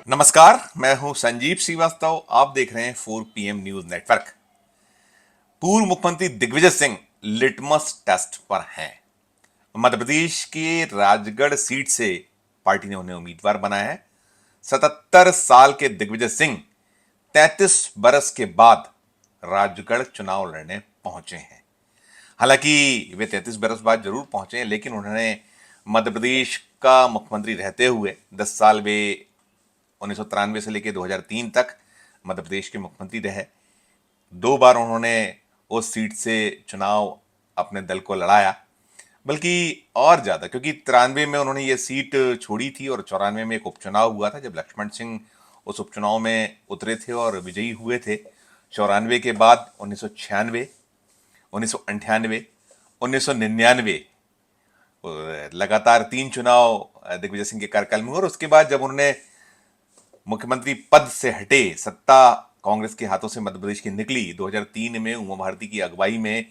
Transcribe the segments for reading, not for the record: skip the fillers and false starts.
नमस्कार, मैं हूं संजीव श्रीवास्तव। आप देख रहे हैं 4 PM न्यूज नेटवर्क। पूर्व मुख्यमंत्री दिग्विजय सिंह लिटमस टेस्ट पर हैं। मध्य प्रदेश के राजगढ़ सीट से पार्टी ने उन्हें उम्मीदवार बनाया है। 77 साल के दिग्विजय सिंह 33 बरस के बाद राजगढ़ चुनाव लड़ने पहुंचे हैं। हालांकि वे 33 बरस बाद जरूर पहुंचे हैं, लेकिन उन्होंने मध्य प्रदेश का मुख्यमंत्री रहते हुए 10 साल वे 1993 से लेकर 2003 तक मध्य प्रदेश के मुख्यमंत्री रहे। 2 बार उन्होंने उस सीट से चुनाव अपने दल को लड़ाया, बल्कि और ज्यादा, क्योंकि 93 में उन्होंने ये सीट छोड़ी थी और 94 में एक उपचुनाव हुआ था जब लक्ष्मण सिंह उस उपचुनाव में उतरे थे और विजयी हुए थे। 94 के बाद 1996, 1998, 1999 लगातार 3 चुनाव दिग्विजय सिंह के कार्यकाल में हुए और उसके बाद जब उन्होंने मुख्यमंत्री पद से हटे, सत्ता कांग्रेस के हाथों से मध्य प्रदेश की निकली, 2003 में उमा भारती की अगुवाई में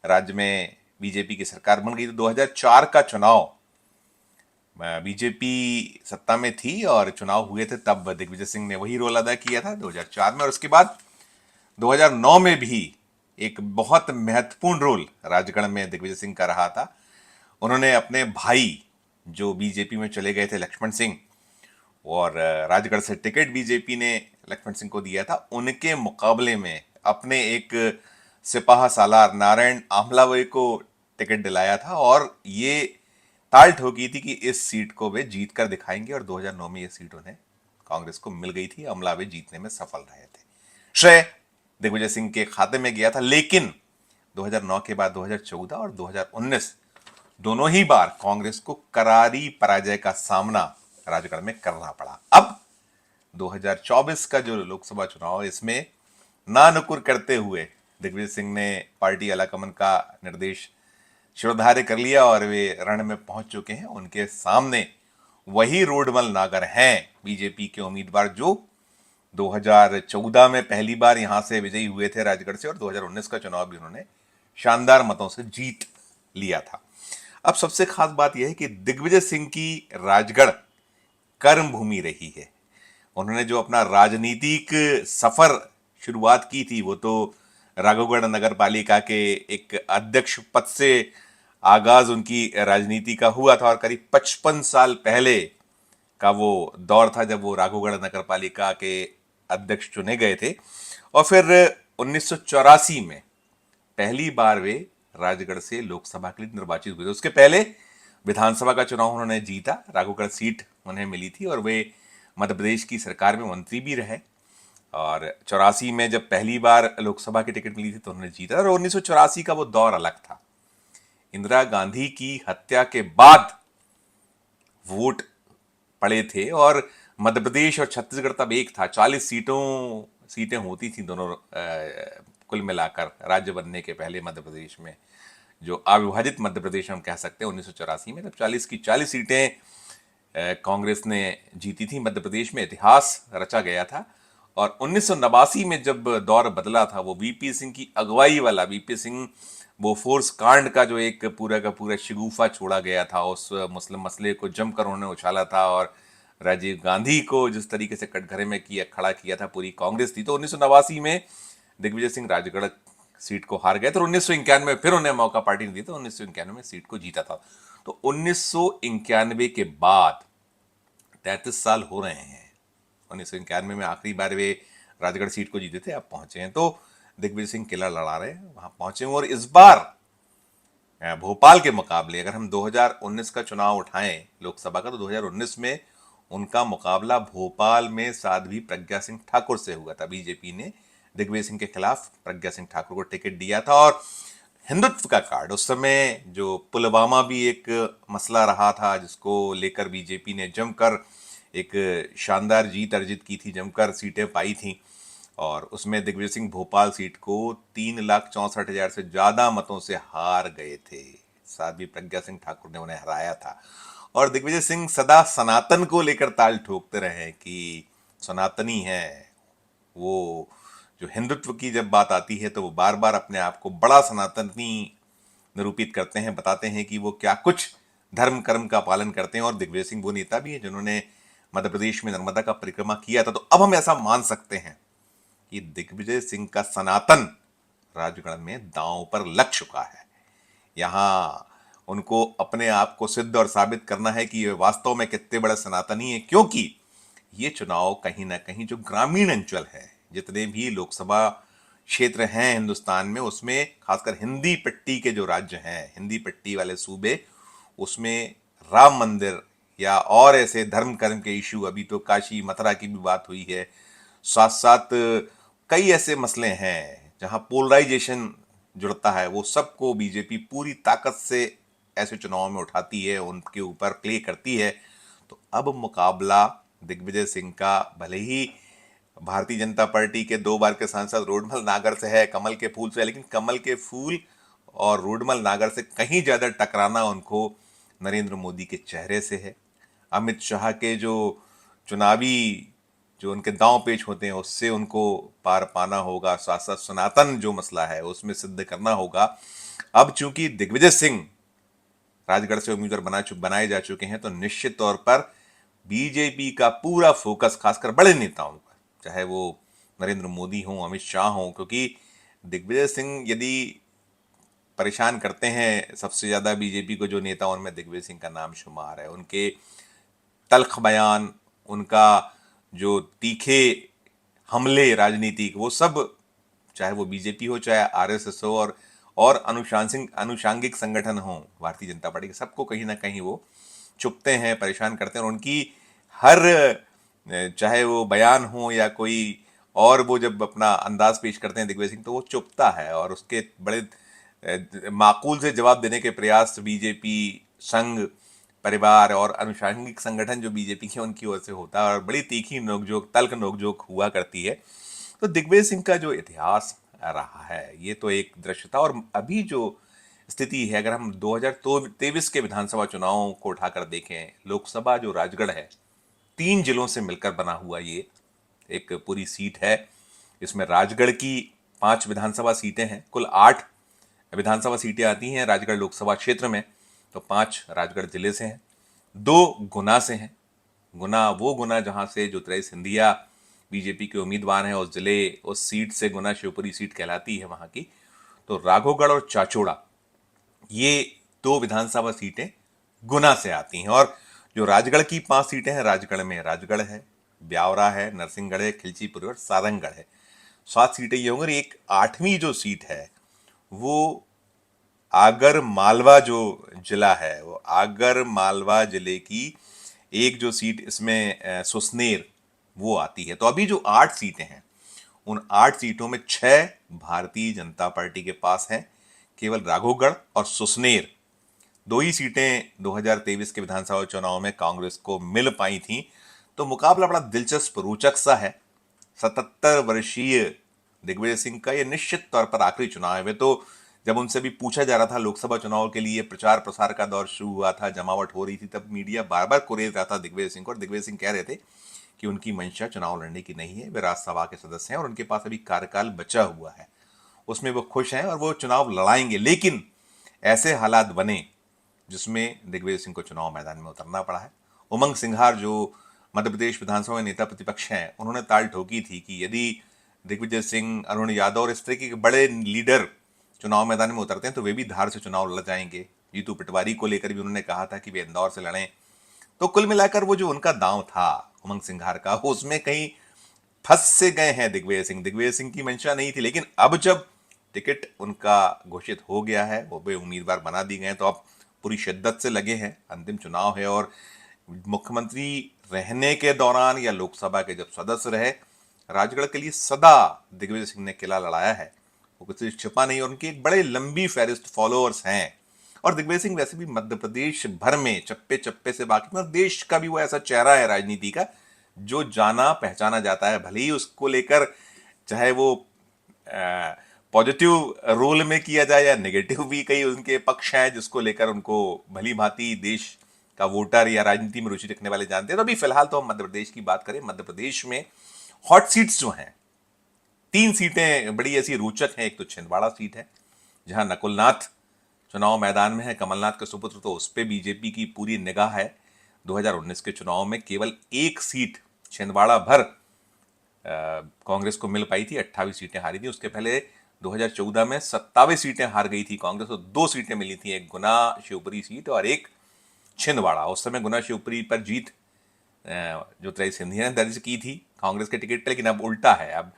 राज्य में बीजेपी की सरकार बन गई। तो 2004 का चुनाव बीजेपी सत्ता में थी और चुनाव हुए थे, तब दिग्विजय सिंह ने वही रोल अदा किया था 2004 में। और उसके बाद 2009 में भी एक बहुत महत्वपूर्ण रोल राजगढ़ में दिग्विजय सिंह का रहा था। उन्होंने अपने भाई जो बीजेपी में चले गए थे, लक्ष्मण सिंह, और राजगढ़ से टिकट बीजेपी ने लक्ष्मण सिंह को दिया था, उनके मुकाबले में अपने एक सिपाह सालार नारायण आमलावे को टिकट दिलाया था और ये ताल ठोकी थी कि इस सीट को वे जीत कर दिखाएंगे। और 2009 में ये सीट उन्हें कांग्रेस को मिल गई थी। आमलावे जीतने में सफल रहे थे। श्रेय दिग्विजय सिंह के खाते में गया था, लेकिन 2009 के बाद 2014 और 2019 दोनों ही बार कांग्रेस को करारी पराजय का सामना राजगढ़ में करना पड़ा। अब 2024 का जो लोकसभा चुनाव है, इसमें नानुकुर करते हुए दिग्विजय सिंह ने पार्टी आलाकमान का निर्देश शिरोधार्य कर लिया और वे रण में पहुंच चुके हैं। उनके सामने वही रोडमल नागर हैं, बीजेपी के उम्मीदवार जो 2014 में पहली बार यहां से विजयी हुए थे राजगढ़ से, और 2019 का चुनाव भी उन्होंने शानदार मतों से जीत लिया था। अब सबसे खास बात यह है कि दिग्विजय सिंह की राजगढ़ कर्म भूमि रही है। उन्होंने जो अपना राजनीतिक सफर शुरुआत की थी, वो तो राघवगढ़ नगर पालिका के एक अध्यक्ष पद से आगाज उनकी राजनीति का हुआ था और करीब 55 साल पहले का वो दौर था जब वो राघवगढ़ नगर पालिका के अध्यक्ष चुने गए थे। और फिर 1984 में पहली बार वे राजगढ़ से लोकसभा के लिए निर्वाचित हुए थे। उसके पहले विधानसभा का चुनाव उन्होंने जीता, राघवगढ़ सीट उन्हें मिली थी और वे मध्य प्रदेश की सरकार में मंत्री भी रहे। और 84 में जब पहली बार लोकसभा की टिकट मिली थी तो उन्होंने जीता। और 1984 का वो दौर अलग था। इंदिरा गांधी की हत्या के बाद वोट पड़े थे और मध्य प्रदेश और छत्तीसगढ़ तब एक था। 40 सीटें होती थी दोनों कुल मिलाकर राज्य बनने के पहले मध्य प्रदेश में, जो अविभाजित मध्य प्रदेश हम कह सकते हैं। 1984 में तब 40 की 40 सीटें कांग्रेस ने जीती थी मध्य प्रदेश में, इतिहास रचा गया था। और 1989 में जब दौर बदला था, वो वीपी सिंह की अगुवाई वाला, वीपी सिंह बोफोर्स कांड का जो एक पूरा का पूरा शिगुफा छोड़ा गया था, उस मुस्लिम मसले को जमकर उन्होंने उछाला था और राजीव गांधी को जिस तरीके से कटघरे में खड़ा किया था पूरी कांग्रेस थी। तो 1989 में दिग्विजय सिंह राजगढ़ सीट को हार गए थे। 1991 में फिर उन्हें मौका पार्टी ने दिया, तो 1991 में सीट को जीता था। तो 1991 के बाद 33 साल हो रहे हैं। 1991 में आखिरी बार वे राजगढ़ सीट को जीते थे, अब पहुंचे हैं। तो दिग्विजय सिंह किला लड़ा रहे हैं, वहां पहुंचे हैं। और इस बार भोपाल के मुकाबले अगर हम 2019 का चुनाव उठाएं लोकसभा का, तो 2019 में उनका मुकाबला भोपाल में साध्वी प्रज्ञा सिंह ठाकुर से हुआ था। बीजेपी ने दिग्विजय सिंह के खिलाफ प्रज्ञा सिंह ठाकुर को टिकट दिया था। और हिंदुत्व का कार्ड, उस समय जो पुलवामा भी एक मसला रहा था जिसको लेकर बीजेपी ने जमकर एक शानदार जीत अर्जित की थी, जमकर सीटें पाई थी। और उसमें दिग्विजय सिंह भोपाल सीट को 3,64,000 से ज्यादा मतों से हार गए थे। साध्वी प्रज्ञा सिंह ठाकुर ने उन्हें हराया था। और दिग्विजय सिंह सदा सनातन को लेकर ताल ठोकते रहे कि सनातनी है वो। जो हिंदुत्व की जब बात आती है तो वो बार बार अपने आप को बड़ा सनातनी निरूपित करते हैं, बताते हैं कि वो क्या कुछ धर्म कर्म का पालन करते हैं। और दिग्विजय सिंह वो नेता भी है जिन्होंने मध्य प्रदेश में नर्मदा का परिक्रमा किया था, तो अब हम ऐसा मान सकते हैं कि दिग्विजय सिंह का सनातन राजगढ़ में दांव पर लग चुका है। यहां उनको अपने आप को सिद्ध और साबित करना है कि ये वास्तव में कितने बड़े सनातनी है, क्योंकि ये चुनाव कहीं ना कहीं जो ग्रामीण अंचल है, जितने भी लोकसभा क्षेत्र हैं हिंदुस्तान में, उसमें खासकर हिंदी पट्टी के जो राज्य हैं, हिंदी पट्टी वाले सूबे, उसमें राम मंदिर या और ऐसे धर्म कर्म के इशू, अभी तो काशी मथुरा की भी बात हुई है, साथ साथ कई ऐसे मसले हैं जहां पोलराइजेशन जुड़ता है, वो सबको बीजेपी पूरी ताकत से ऐसे चुनाव में उठाती है, उनके ऊपर प्ले करती है। तो अब मुकाबला दिग्विजय सिंह का भले ही भारतीय जनता पार्टी के 2 बार के सांसद रोडमल नागर से है, कमल के फूल से है, लेकिन कमल के फूल और रोडमल नागर से कहीं ज्यादा टकराना उनको नरेंद्र मोदी के चेहरे से है। अमित शाह के जो चुनावी जो उनके दांव पेच होते हैं, उससे उनको पार पाना होगा। साथ साथ सनातन जो मसला है उसमें सिद्ध करना होगा। अब चूंकि दिग्विजय सिंह राजगढ़ से उम्मीदवार बनाए जा चुके हैं, तो निश्चित तौर पर बीजेपी का पूरा फोकस खासकर बड़े नेताओं पर, चाहे वो नरेंद्र मोदी हों, अमित शाह हों, क्योंकि दिग्विजय सिंह यदि परेशान करते हैं सबसे ज्यादा बीजेपी को जो नेता, उनमें दिग्विजय सिंह का नाम शुमार है। उनके तल्ख बयान, उनका जो तीखे हमले राजनीतिक, वो सब, चाहे वो बीजेपी हो, चाहे आरएसएस हो, और अनुषांगिक संगठन हो भारतीय जनता पार्टी के, सबको कहीं ना कहीं वो चुपते हैं, परेशान करते हैं। और उनकी हर, चाहे वो बयान हो या कोई और, वो जब अपना अंदाज पेश करते हैं दिग्विजय सिंह, तो वो चुपता है और उसके बड़े माकूल से जवाब देने के प्रयास बीजेपी, संघ परिवार और अनुषांगिक संगठन जो बीजेपी के, उनकी ओर से होता है, और बड़ी तीखी नोकझोंक, तल्ख नोकझोंक हुआ करती है। तो दिग्विजय सिंह का जो इतिहास रहा है, ये तो एक दृश्य था। और अभी जो स्थिति है, अगर हम 2023 के विधानसभा चुनावों को उठाकर देखें, लोकसभा जो राजगढ़ है, 3 जिलों से मिलकर बना हुआ ये एक पूरी सीट है। इसमें राजगढ़ की 5 विधानसभा सीटें हैं, कुल 8 विधानसभा सीटें आती हैं राजगढ़ लोकसभा क्षेत्र में, तो 5 राजगढ़ जिले से हैं, 2 गुना से हैं। गुना जहां से ज्योतिरादित्य सिंधिया बीजेपी के उम्मीदवार हैं, उस जिले, उस सीट से गुना शिवपुरी सीट कहलाती है वहां की। तो राघोगढ़ और चाचोड़ा, ये 2 विधानसभा सीटें गुना से आती हैं। और जो राजगढ़ की 5 सीटें हैं, राजगढ़ में राजगढ़ है, ब्यावरा है, नरसिंहगढ़ है, खिलचीपुर और सारंगगढ़ है, 7 सीटें ये होंगी। एक 8वीं जो सीट है, वो आगर मालवा जो जिला है, वो आगर मालवा जिले की एक जो सीट, इसमें सुसनेर, वो आती है। तो अभी जो 8 सीटें हैं, उन 8 सीटों में 6 भारतीय जनता पार्टी के पास हैं। केवल राघोगढ़ और सुसनेर 2 ही सीटें 2023 के विधानसभा चुनाव में कांग्रेस को मिल पाई थी। तो मुकाबला बड़ा दिलचस्प, रोचक सा है। 77 वर्षीय दिग्विजय सिंह का ये निश्चित तौर पर आखिरी चुनाव है। वे तो, जब उनसे भी पूछा जा रहा था लोकसभा चुनाव के लिए, प्रचार प्रसार का दौर शुरू हुआ था, जमावट हो रही थी, तब मीडिया बार बार कुरेद रहा था दिग्विजय सिंह को, और दिग्विजय सिंह कह रहे थे कि उनकी मंशा चुनाव लड़ने की नहीं है, वे राज्यसभा के सदस्य हैं और उनके पास अभी कार्यकाल बचा हुआ है, उसमें वो खुश हैं और वो चुनाव लड़ाएंगे। लेकिन ऐसे हालात बने जिसमें दिग्विजय सिंह को चुनाव मैदान में उतरना पड़ा है। उमंग सिंघार जो मध्य प्रदेश विधानसभा में नेता प्रतिपक्ष हैं, उन्होंने ताल ठोकी थी कि यदि दिग्विजय सिंह, अरुण यादव और इस तरह के बड़े लीडर चुनाव मैदान में उतरते हैं, तो वे भी धार से चुनाव लड़ जाएंगे। जीतू पटवारी को लेकर भी उन्होंने कहा था कि वे इंदौर से लड़ें। तो कुल मिलाकर वो जो उनका दांव था उमंग सिंघार का, उसमें कहीं फंस से गए हैं दिग्विजय सिंह। दिग्विजय सिंह की मंशा नहीं थी, लेकिन अब जब टिकट उनका घोषित हो गया है, वो वे उम्मीदवार बना दिए गए हैं, तो अब पूरी शिद्दत से लगे हैं। अंतिम चुनाव है और मुख्यमंत्री रहने के दौरान या लोकसभा के जब सदस्य रहे, राजगढ़ के लिए सदा दिग्विजय सिंह ने किला लड़ाया है, वो किसी से छिपा नहीं। और उनकी एक बड़े लंबी फहरिस्त फॉलोअर्स हैं। और दिग्विजय सिंह वैसे भी मध्य प्रदेश भर में चप्पे चप्पे से बाकी, और देश का भी वो ऐसा चेहरा है राजनीति का जो जाना पहचाना जाता है। भले ही उसको लेकर चाहे वो पॉजिटिव रोल में किया जाए या नेगेटिव भी कई उनके पक्ष हैं, जिसको लेकर उनको भली भांति देश का वोटर या राजनीति में रुचि रखने वाले जानते हैं। तो अभी फिलहाल तो हम मध्य प्रदेश की बात करें। मध्य प्रदेश में हॉट सीट्स जो हैं, 3 सीटें बड़ी ऐसी रोचक हैं। एक तो छिंदवाड़ा सीट है, जहां नकुलनाथ चुनाव मैदान में है, कमलनाथ के सुपुत्र, तो उस पर बीजेपी की पूरी निगाह है। 2019 के चुनाव में केवल एक सीट छिंदवाड़ा भर कांग्रेस को मिल पाई थी, 28 सीटें हारी थी। उसके पहले 2014 में 27 सीटें हार गई थी कांग्रेस, और 2 सीटें मिली थी, एक गुना शिवपुरी सीट और एक छिंदवाड़ा। उस समय गुना शिवपुरी पर जीत ज्योतिरादित्य सिंधिया ने दर्ज की थी कांग्रेस के टिकट पर, लेकिन अब उल्टा है। अब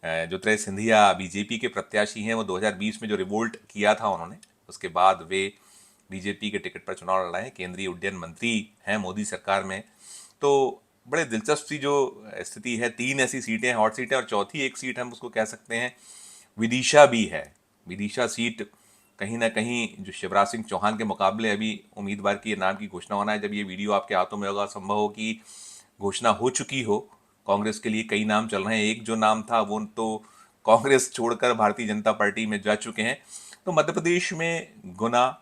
ज्योतिरादित्य सिंधिया बीजेपी के प्रत्याशी हैं। वो 2020 में जो रिवोल्ट किया था उन्होंने, उसके बाद वे बीजेपी के टिकट पर चुनाव लड़ा है। केंद्रीय उड्डयन मंत्री हैं मोदी सरकार में। तो बड़े दिलचस्प सी जो स्थिति है, 3 ऐसी सीटें हॉट सीटें, और चौथी एक सीट हम उसको कह सकते हैं विदिशा भी है। विदिशा सीट कहीं ना कहीं जो शिवराज सिंह चौहान के मुकाबले अभी उम्मीदवार की नाम की घोषणा होना है। जब ये वीडियो आपके हाथों में होगा, संभव हो कि घोषणा हो चुकी हो। कांग्रेस के लिए कई नाम चल रहे हैं। एक जो नाम था वो तो कांग्रेस छोड़कर भारतीय जनता पार्टी में जा चुके हैं। तो मध्य प्रदेश में गुना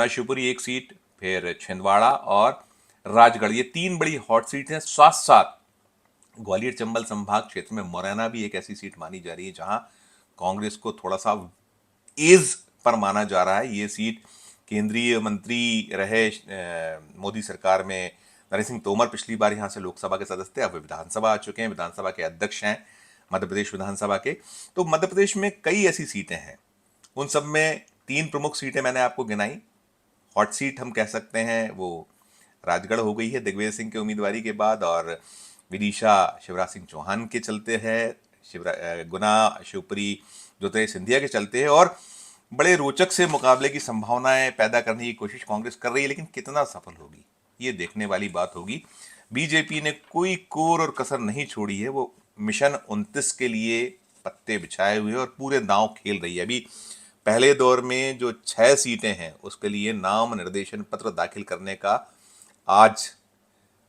शिवपुरी एक सीट, फिर छिंदवाड़ा और राजगढ़, ये 3 बड़ी हॉट सीट हैं। साथ साथ ग्वालियर चंबल संभाग क्षेत्र में मुरैना भी एक ऐसी सीट मानी जा रही है जहां कांग्रेस को थोड़ा सा एज पर माना जा रहा है। ये सीट केंद्रीय मंत्री रहे मोदी सरकार में नरेंद्र सिंह तोमर पिछली बार यहां से लोकसभा के सदस्य थे, अब वे विधानसभा आ चुके हैं, विधानसभा के अध्यक्ष हैं मध्य प्रदेश विधानसभा के। तो मध्य प्रदेश में कई ऐसी सीटें हैं, उन सब में 3 प्रमुख सीटें मैंने आपको गिनाई। हॉट सीट हम कह सकते हैं वो राजगढ़ हो गई है दिग्विजय सिंह की उम्मीदवारी के बाद, और विदिशा शिवराज सिंह चौहान के चलते है, गुना शिवपुरी ज्योतिरादित्य सिंधिया के चलते है। और बड़े रोचक से मुकाबले की संभावनाएं पैदा करने की कोशिश कांग्रेस कर रही है, लेकिन कितना सफल होगी ये देखने वाली बात होगी। बीजेपी ने कोई कोर और कसर नहीं छोड़ी है। वो मिशन 29 के लिए पत्ते बिछाए हुए और पूरे दांव खेल रही है। अभी पहले दौर में जो 6 सीटें हैं उसके लिए नाम निर्देशन पत्र दाखिल करने का आज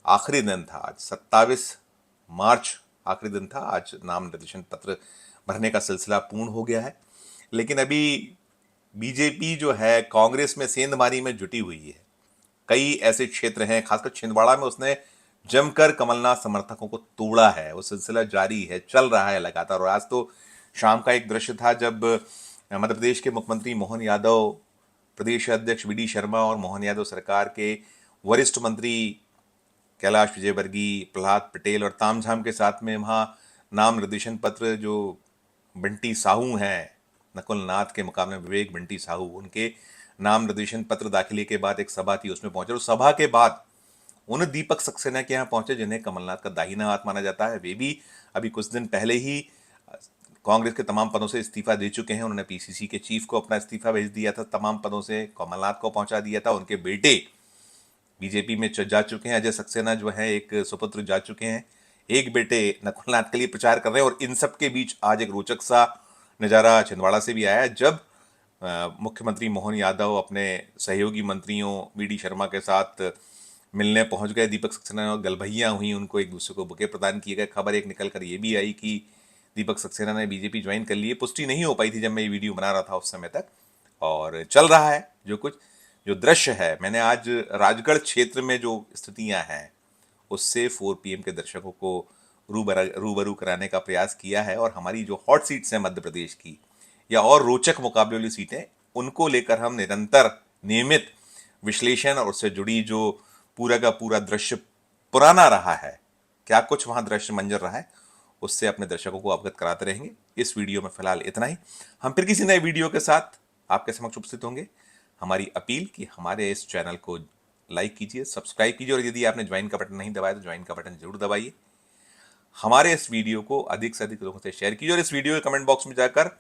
आखिरी दिन था। आज 27 मार्च आखिरी दिन था। आज नाम निर्देशन पत्र भरने का सिलसिला पूर्ण हो गया है। लेकिन अभी बीजेपी जो है कांग्रेस में सेंधमारी में जुटी हुई है। कई ऐसे क्षेत्र हैं, खासकर छिंदवाड़ा में उसने जमकर कमलनाथ समर्थकों को तोड़ा है। वो सिलसिला जारी है, चल रहा है लगातार। और आज तो शाम का एक दृश्य था जब मध्य प्रदेश के मुख्यमंत्री मोहन यादव, प्रदेश अध्यक्ष वी डी शर्मा और मोहन यादव सरकार के वरिष्ठ मंत्री कैलाश विजयवर्गीय, प्रहलाद पटेल और तामझाम के साथ में वहाँ नाम निर्देशन पत्र, जो बंटी साहू हैं नकुल नाथ के मुकाबले में विवेक बंटी साहू, उनके नाम निर्देशन पत्र दाखिले के बाद एक सभा थी, उसमें पहुंचे। और सभा के बाद उन दीपक सक्सेना के यहाँ पहुंचे जिन्हें कमलनाथ का दाहिना हाथ माना जाता है। वे भी अभी कुछ दिन पहले ही कांग्रेस के तमाम पदों से इस्तीफा दे चुके हैं। उन्होंने पीसीसी के चीफ को अपना इस्तीफा भेज दिया था, तमाम पदों से कमलनाथ को पहुंचा दिया था। उनके बेटे बीजेपी में जा चुके हैं, अजय सक्सेना जो है एक सुपुत्र जा चुके हैं, एक बेटे नकुलनाथ के लिए प्रचार कर रहे हैं। और इन सब के बीच आज एक रोचक सा नज़ारा छिंदवाड़ा से भी आया है, जब मुख्यमंत्री मोहन यादव अपने सहयोगी मंत्रियों वी डी शर्मा के साथ मिलने पहुंच गए। दीपक सक्सेना और गलभैया हुई, उनको एक दूसरे को बुके प्रदान किए गए। खबर एक निकल कर ये भी आई कि दीपक सक्सेना ने बीजेपी ज्वाइन कर ली है। पुष्टि नहीं हो पाई थी जब मैं ये वीडियो बना रहा था उस समय तक, और चल रहा है जो दृश्य है। मैंने आज राजगढ़ क्षेत्र में जो स्थितियां हैं उससे 4 PM के दर्शकों को रूबरू कराने का प्रयास किया है। और हमारी जो हॉट सीट्स हैं मध्य प्रदेश की, या और रोचक मुकाबले वाली सीटें, उनको लेकर हम निरंतर नियमित विश्लेषण और उससे जुड़ी जो पूरा का पूरा दृश्य पुराना रहा है, क्या कुछ वहां दृश्य मंजर रहा है, उससे अपने दर्शकों को अवगत कराते रहेंगे। इस वीडियो में फिलहाल इतना ही। हम फिर किसी नए वीडियो के साथ आपके समक्ष उपस्थित होंगे। हमारी अपील कि हमारे इस चैनल को लाइक कीजिए, सब्सक्राइब कीजिए, और यदि आपने ज्वाइन का बटन नहीं दबाया तो ज्वाइन का बटन जरूर दबाइए। हमारे इस वीडियो को अधिक से अधिक लोगों से शेयर कीजिए, और इस वीडियो के कमेंट बॉक्स में जाकर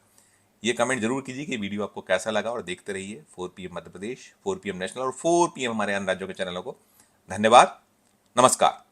ये कमेंट जरूर कीजिए कि वीडियो आपको कैसा लगा। और देखते रहिए 4 PM Madhya Pradesh, 4 PM national और 4 PM हमारे अन्य राज्यों के चैनलों को। धन्यवाद, नमस्कार।